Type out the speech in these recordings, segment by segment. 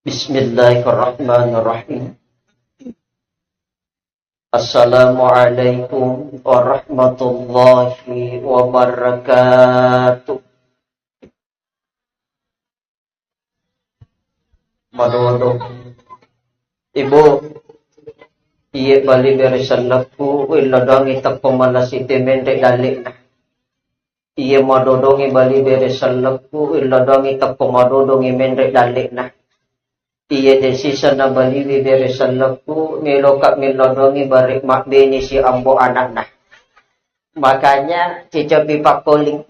Bismillahirrahmanirrahim. Assalamualaikum warahmatullahi wabarakatuh. Madodo. Ibu, iye bali beresanlaku iladang itak pemalasite mendek dalik na. Iye madodongi bali beresanlaku iladang itak pemadodongi mendek dalik na. Iye desisa na bali beresanlaku melokak melodongi barik makbeni si ambo anak na. Makanya cica bipakoling.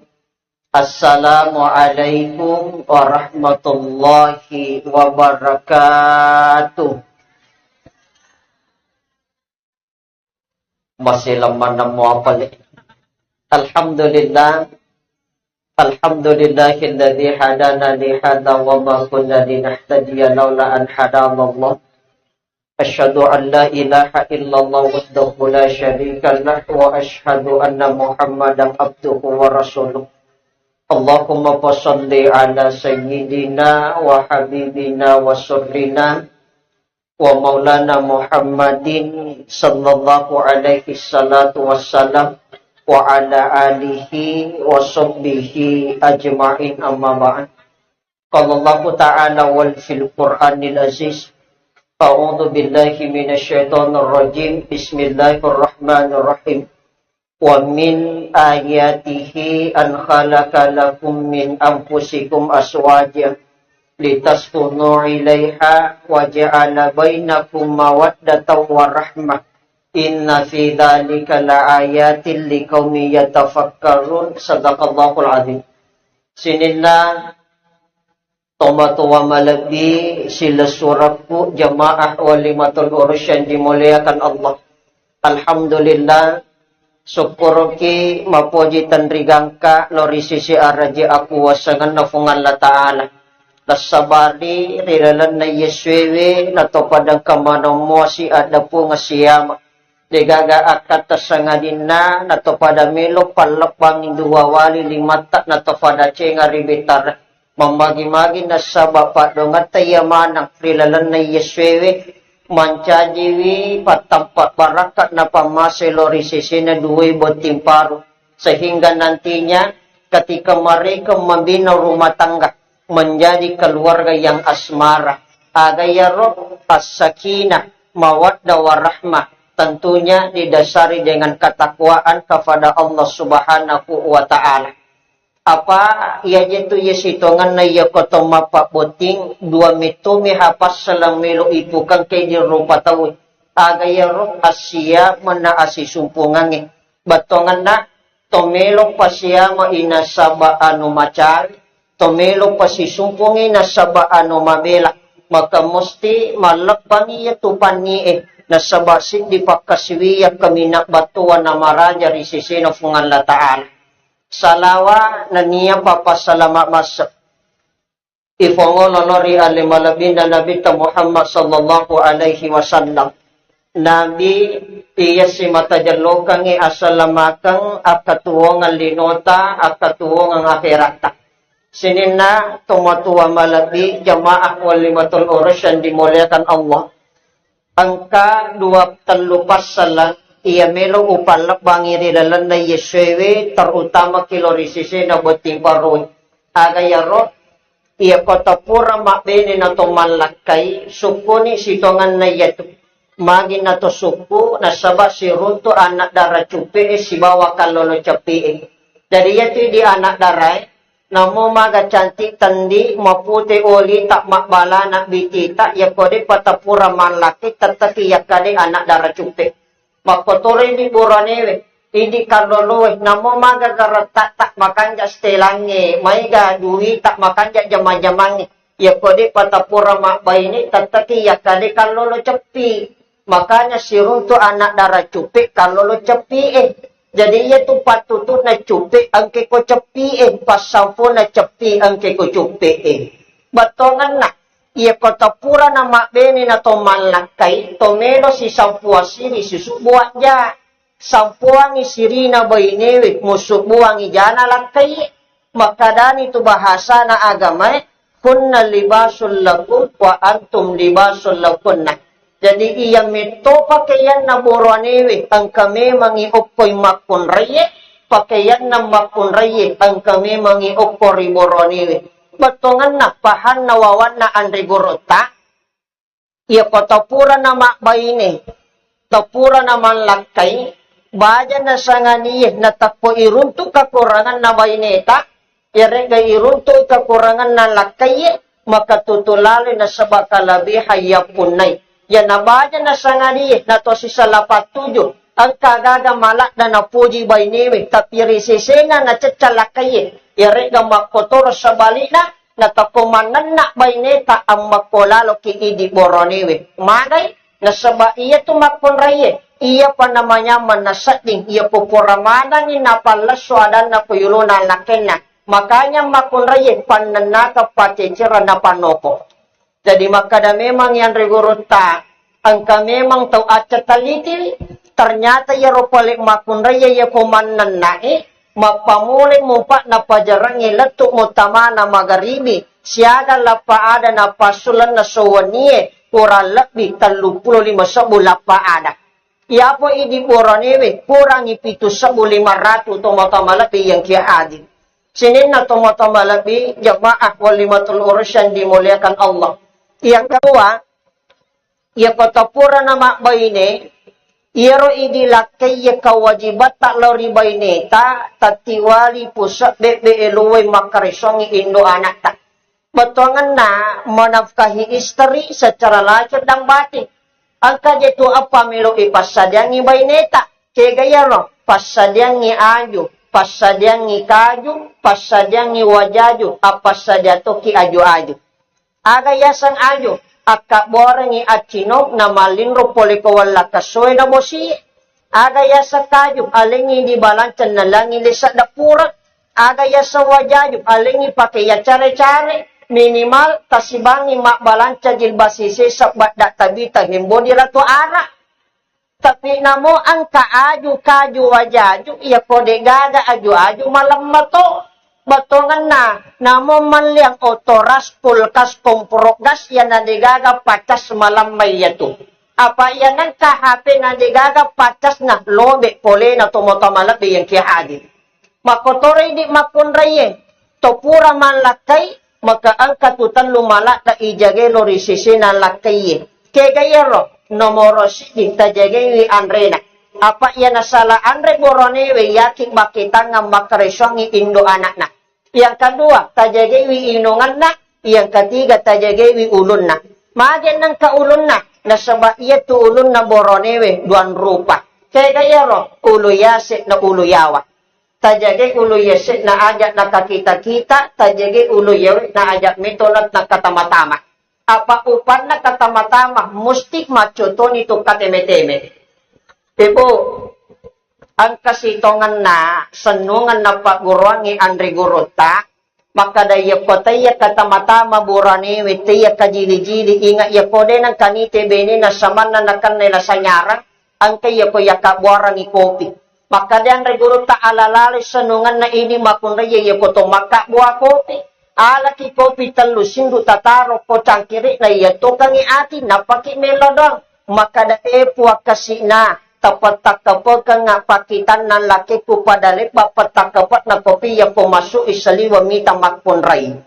Assalamualaikum warahmatullahi wabarakatuh. Masih lama nama apa ni? Alhamdulillah. Alhamdulillahilladzi hadana li hadza wa ma kunna linahtadiya laula an hadana Allah. Asyhadu an la ilaha illallah wahdahu la syarika lah wa asyhadu anna Muhammadan abduhu wa rasuluh. Allahumma salli ala sayyidina wa habibina wa surrina wa maulana Muhammadin sallallahu alaihi salatu wassalam wa ala alihi wa sahbihi ajma'in amma ba'd. Qala Allah ta'ala wal fil Qur'anil aziz. A'udzu billahi minasyaitonir rajim. Bismillahirrahmanirrahim. Wa min ayatihi an khalaqa lakum min anfusikum aswaja litaskunu ilaiha wa ja'ala bainakum mawaddatan wa rahmah. Inna fi dzalika laayatin liqaumin yatafakkarun. Shadaqallahul azim. Sinina tomatuwa malabi sila suraku jamaah walimatul urus yang dimuliakan Allah. Alhamdulillah. Syukur ki mapuji tanrigangka lori sisi araji aku wasangan nafungan la ta'ala. Nasabari rilalan na yeswewe na topadang kamano mo si ada po nga siyama. Digaga akat tasangadin na topada milo palapang induwawali limata na topada cenga ribitar. Mamagi-magi na sa bapa dongat tayamanang rilalan na yeswewe. Mancajiwi patampak barakat na pamaselori sisina duwe boting paru. Sehingga nantinya ketika mereka membina rumah tangga menjadi keluarga yang asmara. Agayaro as-sakinah mawaddah warahmah. Tentunya didasari dengan ketakwaan kepada Allah Subhanahu wa ta'ala. Apa ia itu yesitongan na iya koto mapak boting dua mitumi hapas selang milo ipukan kay di rupa tawi agayaro asya mana asi sumpungangi batongan na tomelo pasya ma inasaba anu macari tomelo pasi sumpungi nasaba anu mabela maka musti malakbangi ya tupani nasaba sindi pakaswiya kaminak batuan na maraja risisino fungan la ta'ala. Salawa na niya papasalamat masa. Ifongo lolori alimalabi na Nabi Muhammad sallallahu alaihi wasallam. Nabi iya si matajalokang asalamakang akatuwang ang linota, akatuwang ang akhirata. Sinina tumatuwa malabi jamaah walimatul urus yang dimuliakan Allah. Angka 23 salang. Ia melo upalak bangiri dalan na yeswewe terutama kilorisise na boting paruy. Agayaro, ia kotapura makbene na tumalakay, suku ni sitongan na yato. Magi na to suku, nasaba si runto anak dara cupi si bawa kalolo capi Jadi yato di anak daray, namo maga cantik tandi, maputi oli tak makbala nak bitita, ya kode patapura malaki, tetapi ya kade anak dara cupi. Makotorin di buranewe, hindi kalolowe, namo maga garatak tak makanja stelange, maiga duwi tak makanja jama-jamange, ya kode patapura makbaini, tataki ya kade kalolo cepi. Makanya si runto anak darah cupi kalolo cepi Jadi ia tu patutut na cupi angke ko cepi pasampo na cepi angke ko cupi Batongan na. Ia kota pura na makbeni na tomalakay, tomelo si sampuasiri susubuan ja. Sampuang isirina bainewik, musubuang ijana lakay. Makadani tu bahasa na agama, kunna libasul lakum wa antum libasul lakunna. Jadi iya mito pakaian na boroniwi ang kami mangiukoy makunraye, pakaian na makunraye ang kami mangiukoy boroniwi. Batungan na pahan nawawan na andrigurota, iya patapura na makbaini, tapura na manlakay, baja na sanganiye na takpo irunto kakurangan na baineta, irega irunto kakurangan na lakay, makatutulali na sa bakalabi hayapunay. Yan na baja na sanganiye na to si salapat tuyo, ang kagagamala na napuji bainiwi, tapiri sisena na tsalakay, irega makotor sa balina, na takumanan na baineta ang makolalo ki idi boroniwi. Magay, nasaba iya tumakunraye, iya pa namanya manasating, iya pupuramana ni napalaswadan na kuyulo na lakin na. Makanya makunraye, pananaka paticira na panoko. Jadi makada memang yang rigurutta, angka memang tau aca talitil, ternyata ya ropalik makunraye ya kumanan nae, mapamuli mumpa na pajarangi letuk mutama na magaribi, siaga lapa ada na pasulan na sawaniye, kurang lebih 35 sebulan ada. Ia po idi boroniwe, kurang 7,500 tomatama lebih yang kia adil. Sinin na tomatama lebih, jamaah walimatul urusan dimuliakan Allah. Yang kedua, ia patapura na makbaine, iro idi lakay kawajibat tak lori baineta, tatiwali pusat bebe eluwe makarisongi indo anak tak. Betongan na menafkahi istri secara lahir dan batin. Angka jetu apa melo ipasadiangi baineta. Kegaya lo, pasadiangi aju, pasadiangi kaju, pasadiangi wajaju, apa sadiatoki aju-aju. Aga yasan aju, akka borangi acinok na malinro polikowala kasoy na mosi. Aga yasa kaju, alingi di balancan na langi lisak dapura. Aga yasa wajaju, alingi pakai ya care-care. Minimal tasibangi mak balanca jilbasisi sabat dak tabita himbo diratu ara. Tapi namo angka aju kaju wajaju iya kode gaga aju malam mato. Batongan na namo maliang otoras kulkas komprok gas yan na digaga pacas malam mayatu. Apa yanan kahape na digaga pacas na lobe pole na tumotamalabi yang kihadin. Makotore di makunraye topura malakay maka angka tutan lumala na ijage lo risisi na lakaye. Kegayero, nomoro sidi tajage anrena. Apa iya nasala andre boronewe yakin makita nga makaresongi indo anak na. Yang kedua, tajage inungan na. Yang ketiga, tajage ulun na. Magen ng kaulun na. Nasaba iya tu ulun na boronewe duan rupa. Kegayero, uluyase na uluyawa. Tajage ulu yesek na ajak na kakita-kita, tajage ulu yewek na ajak mitolat na katama-tama. Apa upan na katama-tama, mustik macoton itu kateme-teme. Ibu, ang kasitongan na, senungan na paguruangi andri gurota, maka daya kotaya katama-tama burani, wetaya kajili-jili, ingat ya kode ng kanite bene na saman na nakan nila sanyarang, ang kaya ko yakabuarangi kopi. Maka diyan reguro ta alalali senungan na ini makunraya ya koto maka buah kopi. Ala ki kopi telu sindu tataro ko cangkiri na iya tukang ati napaki melodong. Maka da puak kasina tapat takapag nga pakitan ng laki ko padalik bapat takapat na kopi ya pumasok isaliwa mita makunray.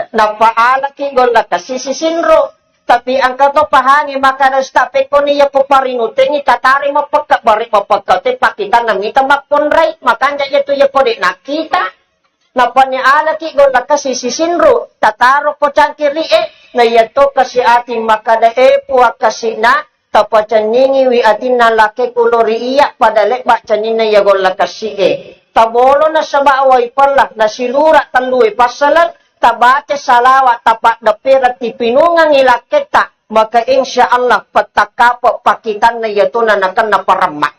Napaala ki gola kasi si Sinro. Tapi ang katopahangi makanastapik ko niya po parinutin itatari mapagkabari mapagkate pakitan na mita makunray. Makanya ito ya po di nakita. Napaniala ki gola kasi si Sinro. Tataro po cangkiri na yato kasi ating makadae po kasi na tapacan ningiwi atin na laki kulori iya padalik bakcanin na yagola kasi Tabolo na sa baaway pala na silura taluwi pasalan. Tabate salawa tapak dapirat tipinungang ilakita maka insya Allah patakapo pakitan na yato na nakan na parama.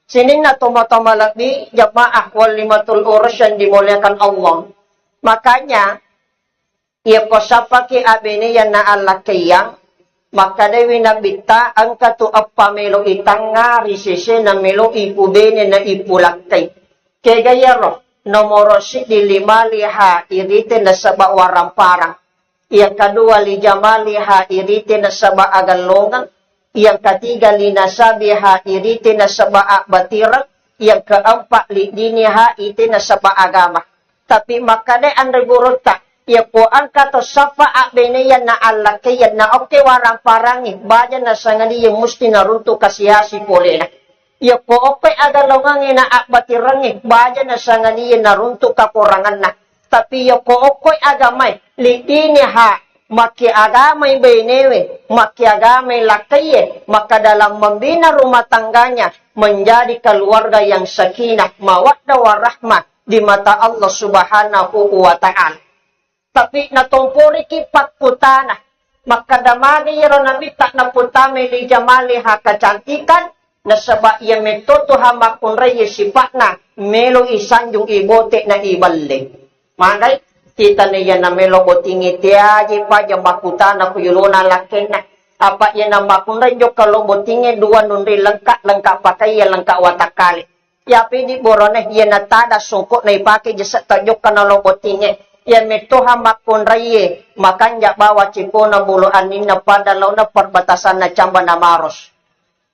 Sinin na tumatama labi jamaah walimatul urusan dimuliakan Allah. Makanya ia posapaki abini yan na alakiyang maka dewi nabita ang katu apamelo itanga risisi na melo ipubene na ipulakay. Kegayaro Nomor di lima liha irite na saba warang parang. Yang kedua li jamaliha irite na saba agalongan. Yang ketiga li nasabiha irite na saba batirang. Yang keempat li diniha ite na saba agama. Tapi makanya anda gurut tak. Ya po ang kato safa beniyan na alakiyan na okay warang parangi. Bayan na sangani yung musti na runto kasiyasi pole na. Ya po okay agalongan na batirangi. Bayan na sangani yung narunto kakurangan na. Tapi ya po okay agamay. Lidini ha. Makiagamay benewe. Makiagamay lakiye. Maka dalam membina rumah tangganya. Menjadi keluarga yang sakinah. Mawaddah warahmah. Di mata Allah subhanahu wa ta'ala. Tapi natumpuri kipat putana. Maka damagi yaro nabi tak naputame di jamaliha kecantikan. Nasaba iya metotoha makunray sifat na. Melo isanjung ibote na iballe. Manday, kita niya na melo botingi tiaji pa yung makutana kuyuluna lakin na. Apa yan na makunray jo kalau botingi dua nunri lengkap pakai ya lengkap watakali. Ya pidi borone yan na tada sungkot na ipake jasa tajok ka na lo botingi. Yan metoha makunraye, makanya bawa cipo na buluanin na padalaw na perbatasan na Camba na Maros.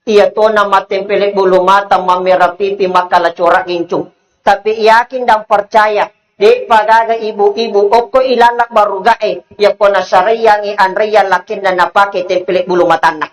Iya to na matempelik bulu mata mamirapipi makalacura incung. Tapi yakin dan percaya, di pagaga ibu-ibu, oko ilalak barugae, ya po na sarayangi anreya lakin na napake tempelik bulu matana.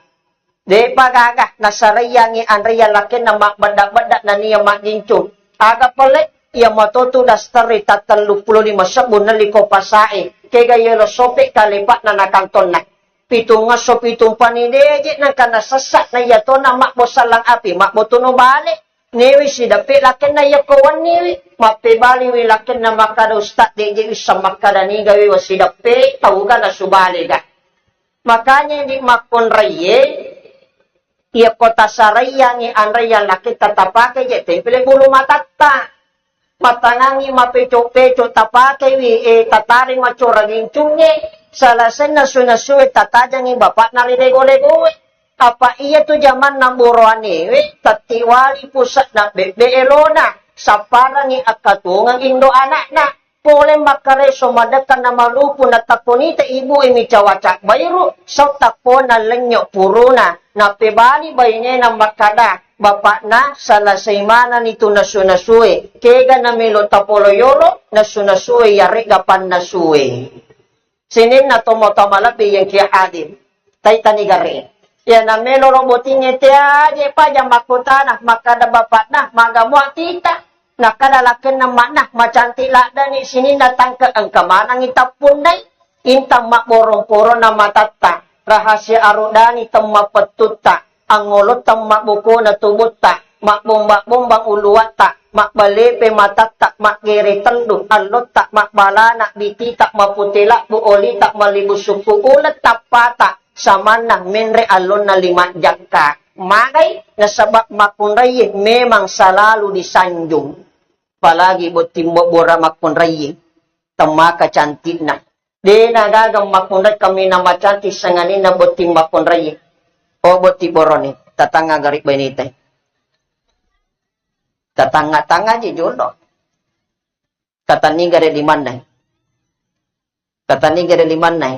Di pagaga, na sarayangi anreya lakin na makbadak-badak na niya makincung. Aga pelik, ia matoto dastari tataluplo lima sabun na liko pasae. Kaya yelo sopik kalipat na nakanton na. Pitung nga so pitung panideje na kanasasak na yato na makbosalang api. Makbotuno balik. Niwi si dapi lakin na yakuan niwi. Mapibali wi lakin na makadaustat deje isa makadanigawi wa si dapi. Tawga na subali ga. Makanya hindi makunraye. Ia kota saraya ni anraya laki tatapake je. Tempele bulu matata. Matangangi mapecho-pecho tapake wi tatari macuraging cunye salasen na sunasue tatajangi bapak naridego-lego apa iya tu zaman namburoani wi tatiwali pusat na bebe elona saparangi akatungang indo anak na pole makareso madakan na malupu na taponita ibu imi cawacak bayru so tapo na lenyo puruna na pebali bayne na makada bapak na salasay mana nito nasunasue. Kega na milo tapoloyolo nasunasue yari gapan nasue. Sinin na tomotamalapi yung kiyahadin. Taytani gari. Yan na milo robotin iti aje pa yung makutana. Makada bapak na magamuang tita. Nakadalakin na mana macanti lada ni sinin na tangka ang kamanang itapunday. Intang makborong-poro na matata. Rahasia arudani tamapetuta. Ang ngulot ang makbuko na tubutta, makbumbang uluwata, makbalepe matatak, makgiri tenduk, alota, makbalana, bitita, maputila, buolita, malibusuku, ulat, tapata, samana, menre alon na lima jakka. Magay, nasabak makunrayi, memang selalu disanjung. Palagi buat timbok makunrayi, tamaka cantik na. Di nagagang makunray kami na macantik sanganin na buat timbok makunrayi. O boti boroni, tatanga garip benite. Tatanga-tanga aja jono. Kata ni gare di mana? Kata ni gare di mana?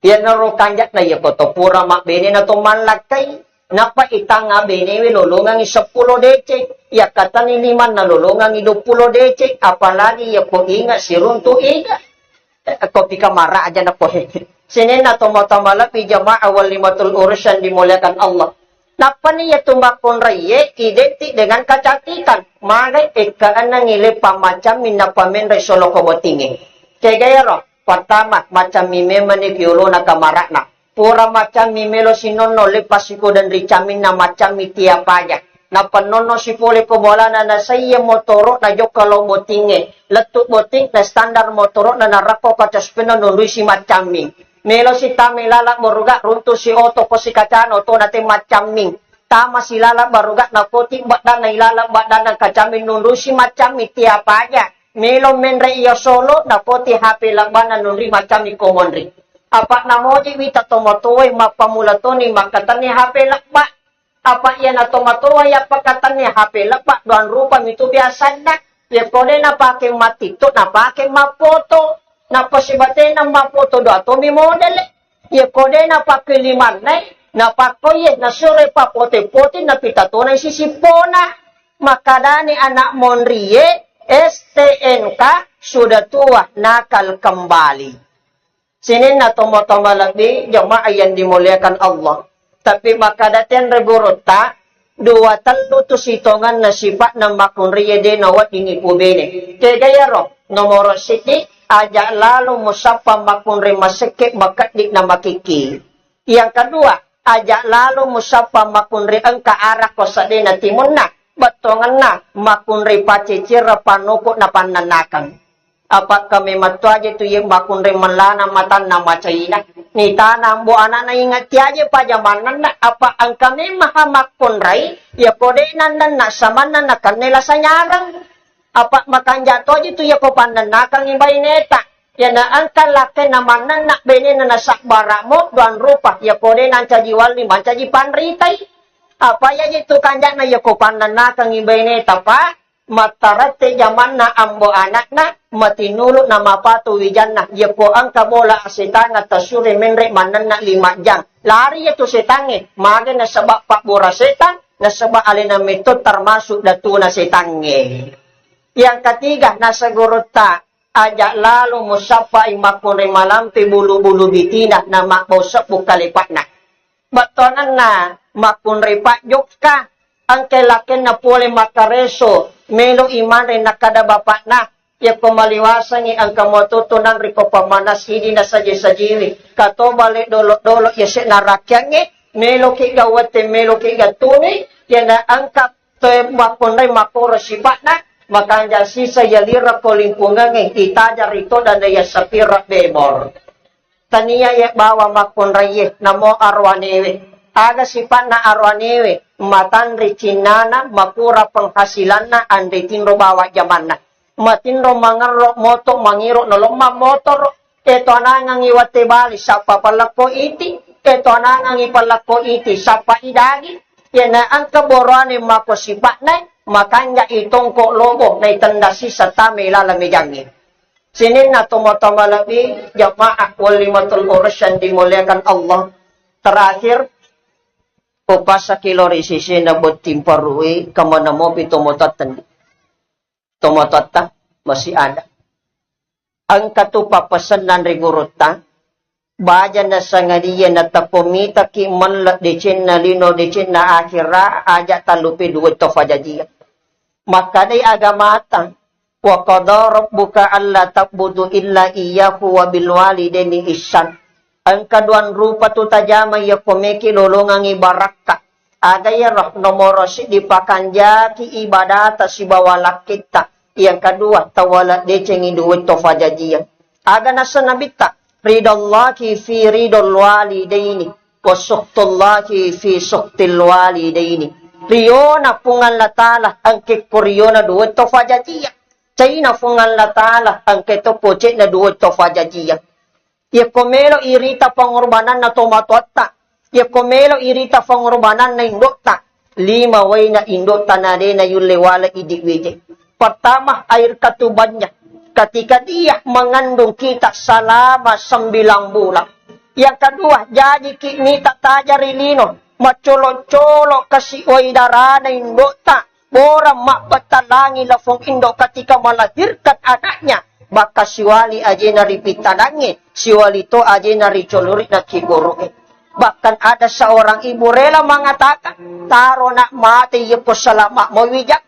Yan naro kanjak na ya kotopura mak bene na tumalakay. Napa itanga bene wi lolongang 10 decek. Ya kata ni 5 na lolongang 20 decek. Apalagi ya po ingat si runtu ingat. Kopi kamara aja na po. Sinin na tumatamala pi jama'a wal limatul urusan dimuliakan Allah. Napa niya tumakon raye identik dengan kecantikan. Magay ekaan na ngilip pamacam minapamin resolo kobotingi. Kaya gaya ro, pertama macam mime manikyulo na kamarak na. Pura macam mimelo sinono lepasiko dan ricamin na macam mitia pajak. Na panono si pole kobola na saya motoro na jok kalau botingi. Letuk boting na standar motoro na narako kacas penonului si macam ming. Melo si tami lalak barugat runtuh si oto ko si kacano to nate macam ming. Tama si lalak barugat na kotik badan na ilalak badan ng kacamin nunru si macam mi tiapa aja. Melo menre iyo solo na poti hape lakbanan nunri macam mi komonri. Apa namoji wita tomotoy mapamulatoni makatani hape lakba. Apa yan na tumatuwa ya pagkatan niya HP lepak doan rupa itu biasa na. Ya kode na pakai matito na pakai mapoto. Na pasibate na mapoto do ato mi model. Ya kode na pakai liman na pakoy na sure pa pote-pote na pitato na sisipona. Makadani anak monrie STNK sudah tua nakal kembali. Sini na tomo-tomo lebih jemaah yang dimuliakan Allah. Tapi maka daten reborota dua telu tu sitongan na sifat na makunriye de nawat ini kubene. Kaya ro nomor siti ajak lalu musapa makunri masekek makadik na makiki. Yang kedua ajak lalu musapa makunri engka arah kosade na timun na batongan na makunri pacicira panukuk na pananakan. Apa kami matua aja tu yang makunri melana matan na macaina. Ni tanam bu anak na ingat tiaje pajamanan na apa ang kami maha makunrai ya kode nandan na samana na kanela sanyarang. Apa makan jatuh aja tu ya ko pananakan ibai neta. Ya na angka laki na manan na bene na nasak baramo doan rupa ya kode nan caji wali man caji panritai. Apa ya itu kanjak na ya ko pananakan ibai neta pa. Matarate zaman na ambo anak na matinulot na mapatu wijan na yapo ang kabola asitang at tasuri menre manan na 5 jam. Lari ito sitangi, maga na sabak pakbura setang, na sabak alin na metod termasuk datu na sitangi. Yang ketiga, nasa gurota, ajak lalu musapa imakure malampi bulu-bulu bitina na makbosap bukalipat na. Batonan na makunri pak jokka, ang kailakin na puli makareso, melo iman rin nakada bapak na, ya pemaliwasan ni ang kamotutunan riko pamanas hindi na saji-sajili. Kato balik dolo-dolo ya si narakyang melo ki gawate melo ki gatuni, ya na angkap to makunay makura sibat na, makanja sisa yalira ko lingkungan kita jarito dan ya sapira bebor. Taniya ya bawa makunray namo arwanewe. Aga sifat na arwanewe, matan ricinana, makura penghasilan na, andai tinro bawa zaman na. Matinro mangarok moto, mangiro noloma motor, eto anangang iwate bali, sapa palako iti, eto anangang ipalako iti, sapa idagi, yan na ang kaborane mako sifat na, makanya itong ko lobo, na itandasi sa tami lalamigangin. Sinin na tumotoma labi, jamaah walimatul urus yang dimuliakan Allah. Terakhir, upasa kilori sisi na butim parui kamana mo pitumotatan. Tumotata masih ada. Ang katupapasan rigurutta baja na sangadiya na tapumita ki manla decen na lino decen na akhira aja talupi duwit to fajajiya. Maka day agamata wa qadara rabbuka alla ta'budu illa iyyahu wa bil walidaini ihsan. Ang kaduan rupa tu tajama ya komeki lolongang ibarakka. Aga ya roh nomoro si dipakanja ki ibadat si bawalak kita. Yang kedua tawala decengi duit to fajajiyah. Aga nasa nabita ridallahi fi ridal walidaini wa suqtullahi fi suqtil walidaini. Riyona pungan latala ang kikuriona duit to fajajiyah. Chayna pungan latala ang ketopoche na duit to fajajiyah. Ya komelo irita pangorbanan na tomatota. Ya komelo irita pangorbanan na indota. 5 way na indota na rin na yulewala idiwije. Pertama, air katubannya. Ketika dia mengandung kita selama 9 bulan. Yang kedua, jadi kita tajari lino. Macolo-colo kasih way darah na indota. Orang mak betalangi lafong indok ketika melahirkan anaknya. Maka siwali aja naripitanangin, siwali to aja naricoluri na kiguruin. Bahkan ada seorang ibu rela mengatakan, taro nak mati ya po salama mo wijak.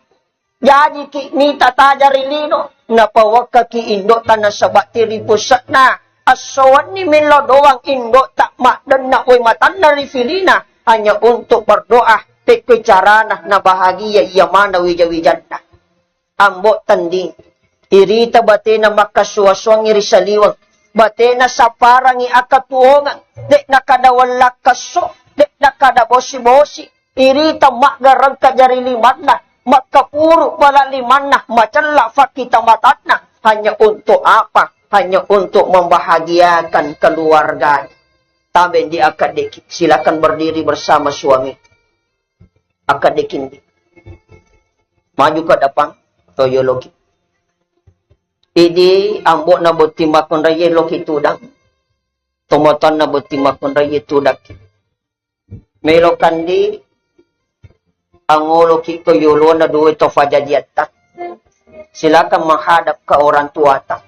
Jadi ki nita tajari lino, napawaka ki indok tanah sabat tiri pusat na. Asawan ni milo doang indok tak mak dan nak way matan narifilina. Hanya untuk berdoa, tekwe carana na bahagia iya mana wija-wijan na. Ambok tanding. Irita batena makasuaswang irisaliwang. Batena sa parang iakatuongan. Dek nakadawala kaso. Dek nakadabosi-bosi. Irita makgarang kajari liman na. Makapuro pala liman na. Macala fakita matat na. Hanya untuk apa? Hanya untuk membahagiakan keluarga. Taben di akadeki. Silakan berdiri bersama suami. Akad dikindi. Maju ke depan. Toyo loki. Idi ambok na botima kon raya loki tudang. Tomoton na botima kon raya tudak. Melokan di angulo ki toyolo na duwe to fajajiatak. Silakan menghadap ke orang tua tak.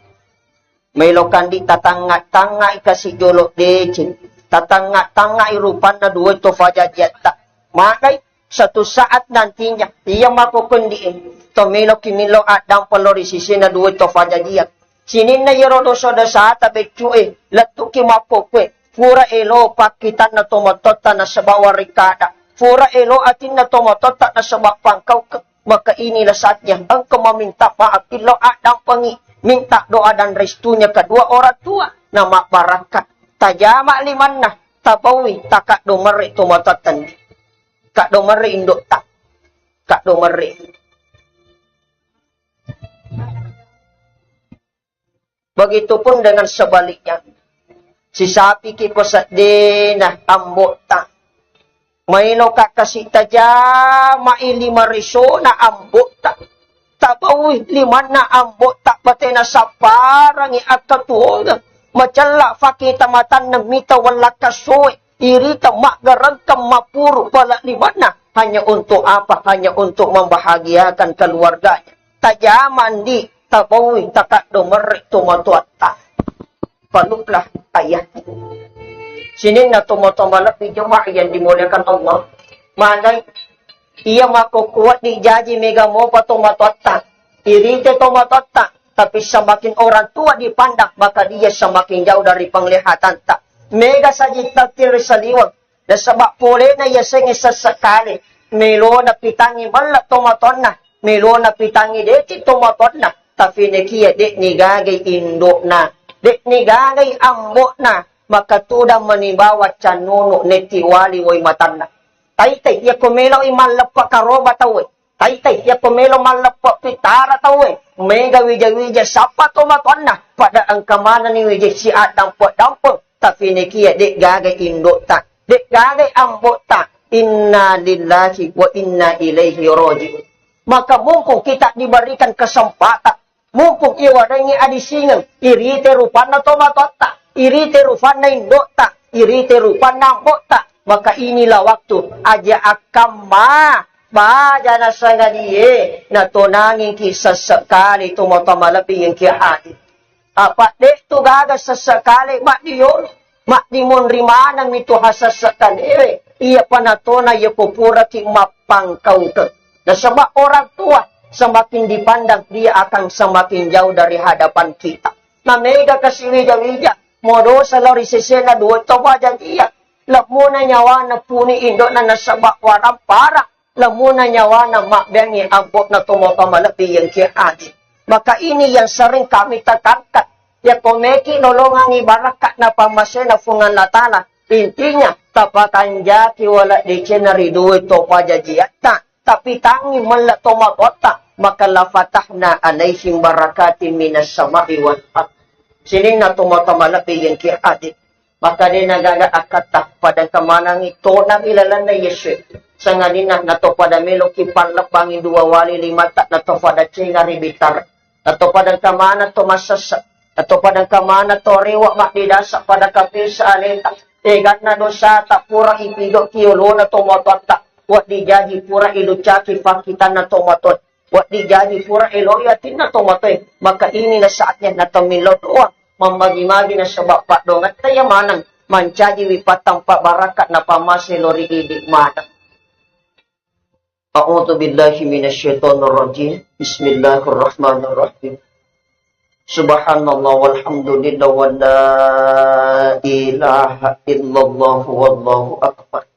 Melokan di tatanga ikasi jolok decin. Tatanga irupan na duwe to fajajiatak. Makai satu saat nantinya ia makukundiin. To melo kimilo adam pelori sisi na duwe to fajajiat. Sinin na yerodo soda saata becue. Latu kimapokwe. Fura elo pakitan na tomotota na sabawa rikada. Fura elo atin na tomotota na sabak pangkau ke. Maka inilah saatnya engkau meminta maaf ilo adam pengi. Minta doa dan restunya kedua orang tua. Nama barakat. Tajama limanna. Tabawi takak domere tomototan. Kak domere induk tak. Kak domere. Begitupun dengan sebaliknya. Si sapi ki posat denah ambok tak. Maino kak kasih tajama lima riso na ambok tak. Tabawi limana ambok tak patena saparangi akatuoga. Macala fakita matan na mita wala kasoy. Irita magarangkam mapuro pala limana. Hanya untuk apa? Hanya untuk membahagiakan keluarganya. Tajaman di tabawi takak domerik tumatuat tak. Paluplah ayah. Sini na tumotomalap di jemaah yang dimuliakan Allah. Manay, iya makukuat di jaji mega mo pa tumatuat. Irite tumatuat. Tapi semakin orang tua dipandang, maka dia semakin jauh dari penglihatan tak. Mega saja takdir saliwag. Na sabak pole na yaseng sesekali. Melo na pitangi malak tumatuat na. Melo na pitangi deti tumatuat na. Tapi nekia dek ni gagay indok na. Dek ni gagay ambok na. Maka tudang manibawa canuno neti wali way matanda. Tay ya kumelo imalapa karoba tawe. Tay ya kumelo malapa pitara tawe. Mega wija sapa tomatuan na. Pada angkamana ni wija si adang po dampeng. Tapi nekia dek gagay indok ta. Dek gagay ambok ta. Inna lillahi wa inna ilaihi raji'un. Maka mumpung kita diberikan kesempatan. Mumpung iwadangi adisingan. Irite rupana tomatuan ta. Irite rupana indok tak, irite rupana ambok tak. Maka inilah waktu aja akama baja na sangadie na tonangin ki sesekali tumotama lebih yang ki hadi. Apa dek tu gaga sesekali mak diyon, mak dimon rimana mitu hasesekali. Ia panatona ia pupura ki mapang kau ke. Dan sebab orang tua semakin dipandang dia akan semakin jauh dari hadapan kita. Na mega kasih wija. Modo salari sesena dua toba janjiya. Lamuna nyawa na puni indok na nasabak warang para. Lamuna nyawa na makbengi abot na tumotama lebih yang kiadi. Maka ini yang sering kami tekankan. Ya komeki nolongan ibarakat na pamasena fungan latala. Intinya tapatan jati wala dictionary dua toba janjiya. Tapi tangi malak tomatota. Maka lafatahna alaihim barakatim minas sama'i wal ardh. Sini na tumatamalaki yang kiadik. Maka din nagagaakatak pada kamanang ito na ilalan na Yesu. Sa nga din na to pada melo kipanlap bangin dua wali lima tak na to pada cina ribitar. Na to pada kamana to masasa. Na to pada kamana to riwa makdidasa pada kapil sa alita. Tegat na dosa tak pura ipigo kiyolo na tomatot tak. Wat dijaji pura ilucaki pakitan na tomatot. Wat dijaji pura eloyatin na tomatoy. Maka inilah saatnya na tomilot uang. Memagi-magi na sebab pak dongat tayo manang. Mancaji wipatang pak barakat na pamasi lori idik manang. A'udhu billahi minasyaitonir rajim. Bismillahirrahmanirrahim. Subhanallah walhamdulillah wa la ilaha illallah wallahu akbar.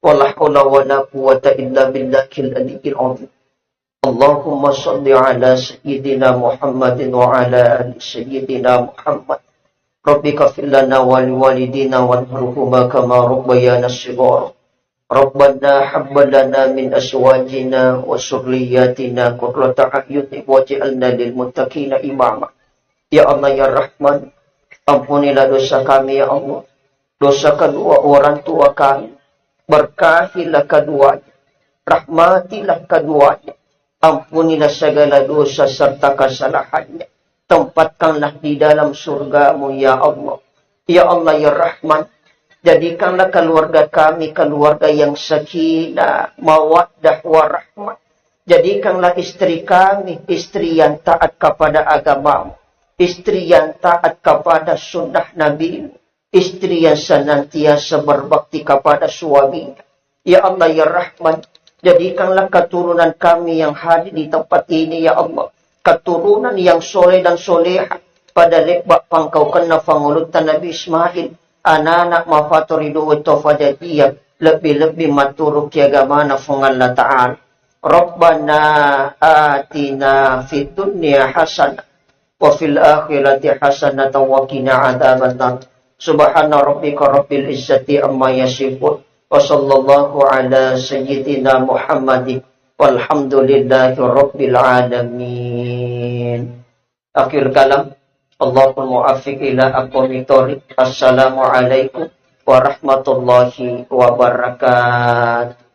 Wala hawla wala quwwata illa billahil aliyyil azim. Allahumma salli ala sayyidina Muhammadin wa ala ali sayyidina Muhammad. Rabbi ghfir lana wa liwalidina wanhurhuma kama rabbayana shighara. Rabbana hab lana min azwajina wa surriyyatina qurrata a'yun waj'alna lil muttaqina imama. Ya Allah ya Rahman, ampunilah dosa kami ya Allah. Dosa kedua orang tua kami. Berkahilah keduanya. Rahmatilah keduanya. Ampunilah segala dosa serta kesalahannya. Tempatkanlah di dalam surgamu, ya Allah. Ya Allah, ya Rahman. Jadikanlah keluarga kami keluarga yang sakinah, mawaddah, warahmah. Jadikanlah istri kami istri yang taat kepada agamamu. Istri yang taat kepada sunnah Nabi. Istri yang senantiasa berbakti kepada suaminya. Ya Allah, ya Rahman. Jadikanlah keturunan kami yang hadir di tempat ini, ya Allah. Keturunan yang soleh dan soleha. Pada lekbak pangkau kena fangulutan Nabi Ismail. Anak-anak mafaturidu wa tawfajatiyah. Lebih-lebih maturuk yagamana fungallah ta'ala. Rabbana atina fid dunya hasanah. Wa fil akhirati hasanah wa qina adzabannar. Subhana rabbika rabbil izzati amma yasifun. Wa sallallahu ala sayyidina Muhammadin. Walhamdulillahi rabbil alamin. Akhir kalam. Allahul muwaffiq ila aqwamit thoriq. Assalamualaikum warahmatullahi wabarakatuh.